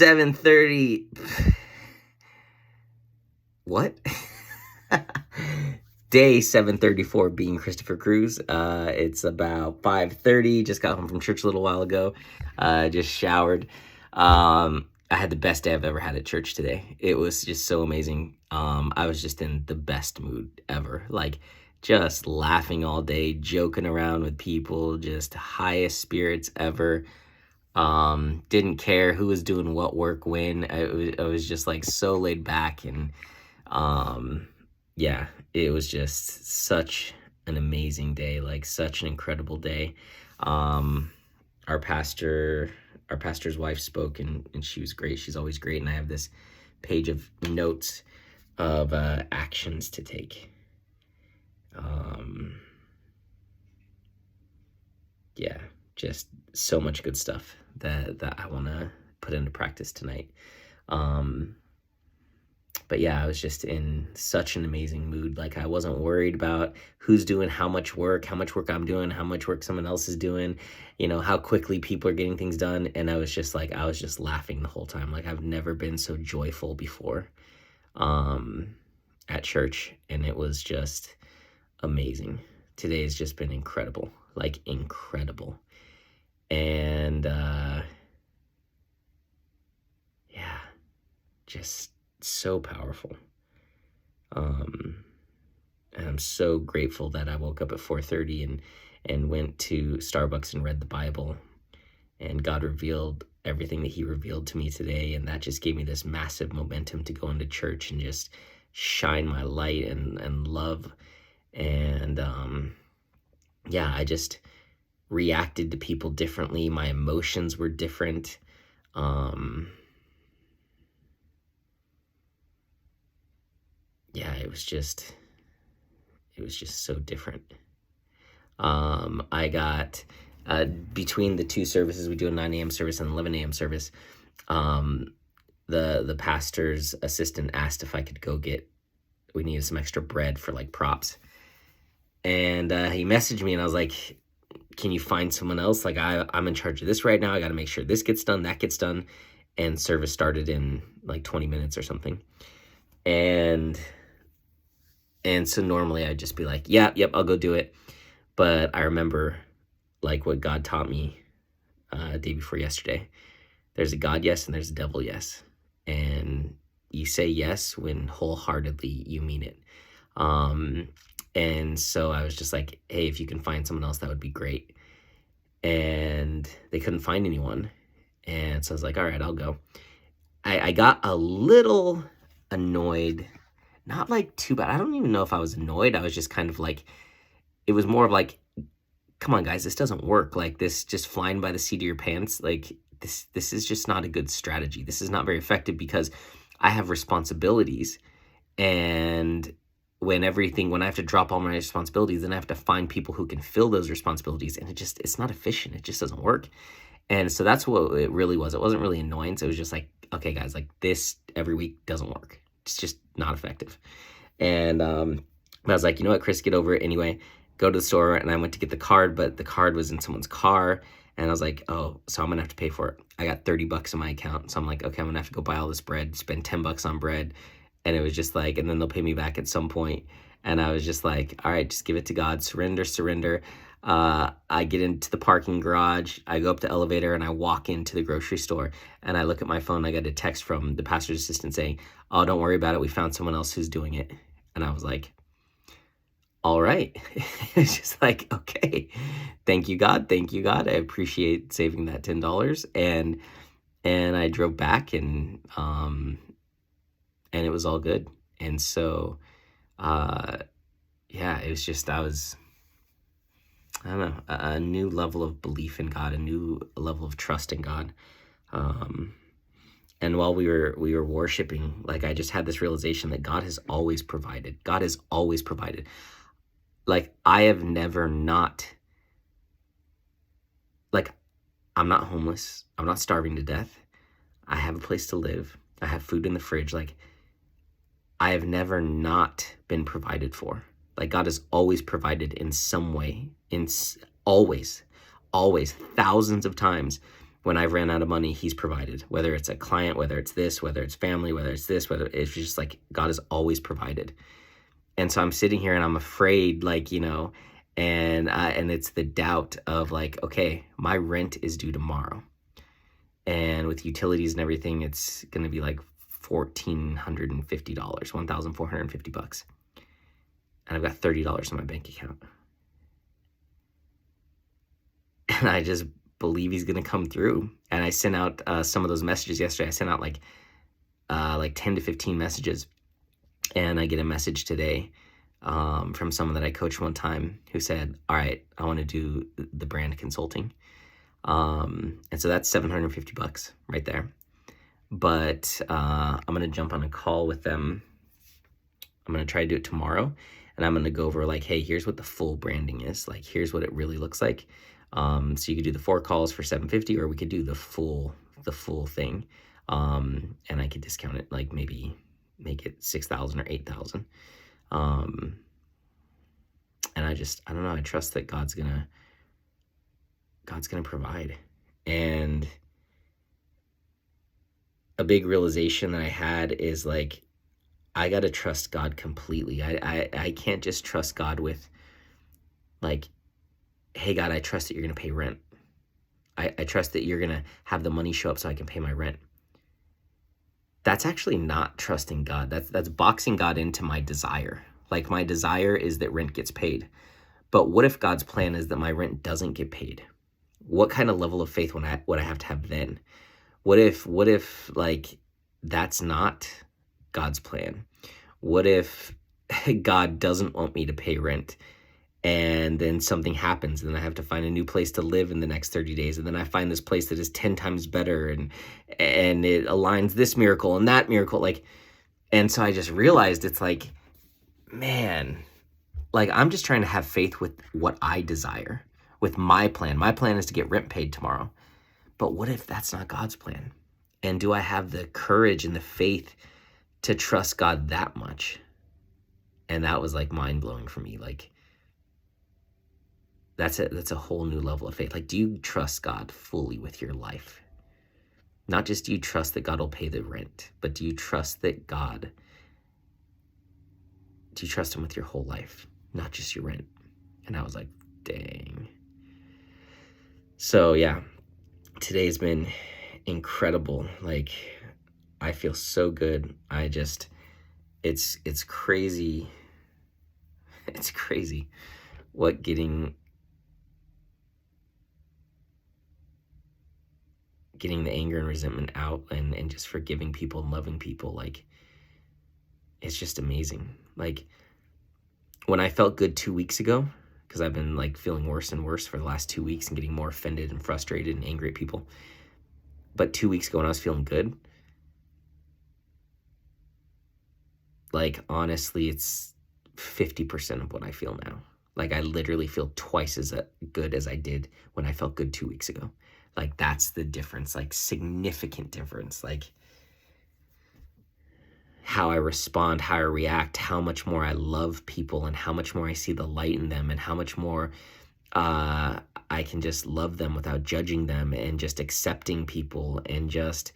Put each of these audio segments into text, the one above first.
7:30. What? Day 734 being Christopher Cruz. It's about 5:30. Just got home from church a little while ago. Just showered. I had the best day I've ever had at church today. It was just so amazing. I was just in the best mood ever. Like, just laughing all day, joking around with people, just highest spirits ever. Didn't care who was doing what work when. I was just like so laid back, and yeah, it was just such an amazing day, like such an incredible day. Our pastor's wife spoke, and she was great. She's always great. And I have this page of notes of actions to take. Yeah, just so much good stuff that I want to put into practice tonight. But yeah, I was just in such an amazing mood. Like, I wasn't worried about who's doing how much work I'm doing, how much work someone else is doing, how quickly people are getting things done. And I was just laughing the whole time. Like, I've never been so joyful before at church. And it was just amazing. Today has just been incredible, like incredible. And yeah, just so powerful. And I'm so grateful that I woke up at 4:30 and went to Starbucks and read the Bible, and God revealed everything that he revealed to me today. And that just gave me this massive momentum to go into church and just shine my light and love. And yeah, I just reacted to people differently. My emotions were different. Yeah, it was just so different. I got, between the two services, we do a 9 a.m. service and 11 a.m. service. The pastor's assistant asked if I could go we needed some extra bread for like props. And he messaged me, and I was like, can you find someone else? Like, I'm in charge of this right now. I got to make sure this gets done, that gets done. And service started in like 20 minutes or something. And so normally I'd just be like, yep, I'll go do it. But I remember like what God taught me day before yesterday. There's a God yes and there's a devil yes. And you say yes when wholeheartedly you mean it. And so I was just like, hey, if you can find someone else, that would be great. And they couldn't find anyone. And so I was like, all right, I'll go. I got a little annoyed. Not like too bad. I don't even know if I was annoyed. I was just kind of like, it was more of like, come on, guys, this doesn't work. Like, this just flying by the seat of your pants. Like, this is just not a good strategy. This is not very effective, because I have responsibilities. And when I have to drop all my responsibilities, then I have to find people who can fill those responsibilities. And it's not efficient. It just doesn't work. And so that's what it really was. It wasn't really annoyance. It was just like, okay, guys, like, this every week doesn't work. It's just not effective. And I was like, you know what, Chris, get over it anyway. Go to the store. And I went to get the card, but the card was in someone's car. And I was like, oh, so I'm going to have to pay for it. I got $30 in my account. So I'm like, okay, I'm going to have to go buy all this bread, spend $10 on bread. And it was just like, and then they'll pay me back at some point. And I was just like, all right, just give it to God. Surrender. I get into the parking garage. I go up the elevator and I walk into the grocery store, and I look at my phone. I get a text from the pastor's assistant saying, oh, don't worry about it. We found someone else who's doing it. And I was like, all right. It's just like, okay, thank you, God. I appreciate saving that $10. And I drove back, and it was all good. And so, yeah, it was just, I don't know, a new level of belief in God, a new level of trust in God. And while we were worshiping, like, I just had this realization that God has always provided. God has always provided. Like, I have never not, like, I'm not homeless. I'm not starving to death. I have a place to live. I have food in the fridge. Like, I have never not been provided for. Like, God has always provided in some way, always, thousands of times. When I've ran out of money, he's provided, whether it's a client, whether it's this, whether it's family, whether it's this, whether it's just like God has always provided. And so I'm sitting here and I'm afraid, like, and it's the doubt of like, okay, my rent is due tomorrow. And with utilities and everything, it's going to be like $1,450, $1,450. And I've got $30 in my bank account. And I just believe he's going to come through. And I sent out some of those messages yesterday. I sent out like 10 to 15 messages. And I get a message today from someone that I coached one time who said, all right, I want to do the brand consulting. And so that's $750 right there. But I'm going to jump on a call with them. I'm going to try to do it tomorrow. And I'm going to go over like, hey, here's what the full branding is. Like, here's what it really looks like. So you could do the 4 calls for $750, or we could do the full thing. And I could discount it, like maybe make it $6,000 or $8,000. And I don't know. I trust that God's gonna provide. And a big realization that I had is like, I got to trust God completely. I can't just trust God with like, hey God, I trust that you're going to pay rent. I trust that you're going to have the money show up so I can pay my rent. That's actually not trusting God. That's boxing God into my desire. Like, my desire is that rent gets paid. But what if God's plan is that my rent doesn't get paid? What kind of level of faith would I have to have then? What if like that's not God's plan? What if God doesn't want me to pay rent, and then something happens, and then I have to find a new place to live in the next 30 days, and then I find this place that is 10 times better, and it aligns this miracle and that miracle, like, and so I just realized it's like, man, like, I'm just trying to have faith with what I desire, with my plan. My plan is to get rent paid tomorrow. But what if that's not God's plan? And do I have the courage and the faith to trust God that much? And that was like mind-blowing for me. Like, that's a whole new level of faith. Like, do you trust God fully with your life? Not just do you trust that God will pay the rent, but do you trust him with your whole life, not just your rent? And I was like, dang. So yeah, today's been incredible. Like, I feel so good. It's crazy. It's crazy what getting the anger and resentment out and just forgiving people and loving people, like, it's just amazing. Like, when I felt good 2 weeks ago, because I've been like feeling worse and worse for the last 2 weeks and getting more offended and frustrated and angry at people. But 2 weeks ago when I was feeling good, like, honestly, it's 50% of what I feel now. Like, I literally feel twice as good as I did when I felt good 2 weeks ago. Like, that's the difference, like, significant difference. Like, how I respond, how I react, how much more I love people, and how much more I see the light in them, and how much more I can just love them without judging them, and just accepting people, and just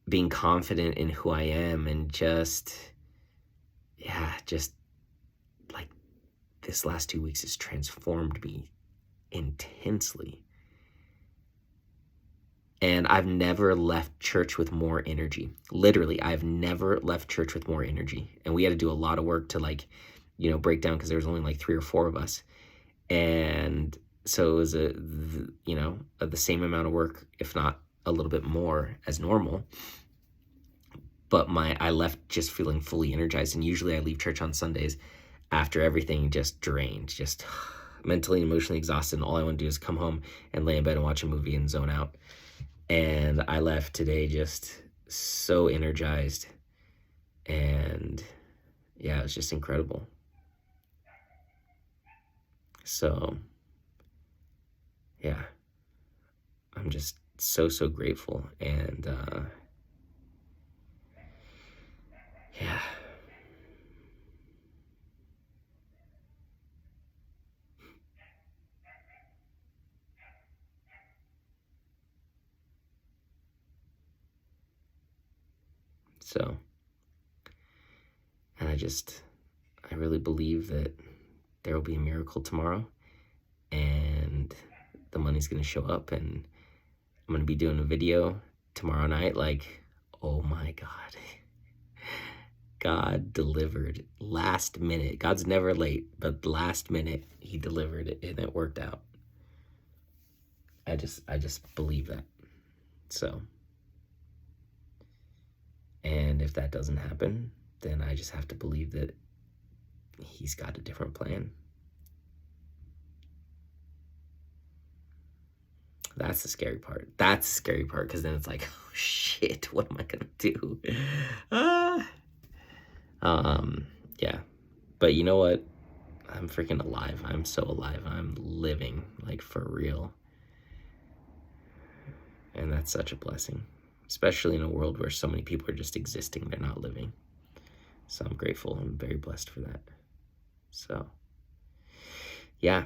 being confident in who I am, and just like, this last 2 weeks has transformed me intensely. And I've never left church with more energy. Literally, I've never left church with more energy. And we had to do a lot of work to, like, break down, because there was only like 3 or 4 of us. And so it was the same amount of work, if not a little bit more as normal. But I left just feeling fully energized. And usually I leave church on Sundays after everything, just drained, just mentally and emotionally exhausted. And all I want to do is come home and lay in bed and watch a movie and zone out. And I left today just so energized. And yeah, it was just incredible. So yeah, I'm just so grateful. And yeah. So, and I really believe that there will be a miracle tomorrow, and the money's going to show up, and I'm going to be doing a video tomorrow night like, oh my God. God delivered last minute. God's never late, but last minute he delivered it and it worked out. I just believe that. So, and if that doesn't happen, then I just have to believe that he's got a different plan. That's the scary part. That's the scary part, because then it's like, oh shit, what am I gonna do? Yeah. But you know what? I'm freaking alive. I'm so alive. I'm living, like, for real. And that's such a blessing, especially in a world where so many people are just existing. They're not living. So I'm grateful. I'm very blessed for that. So, yeah.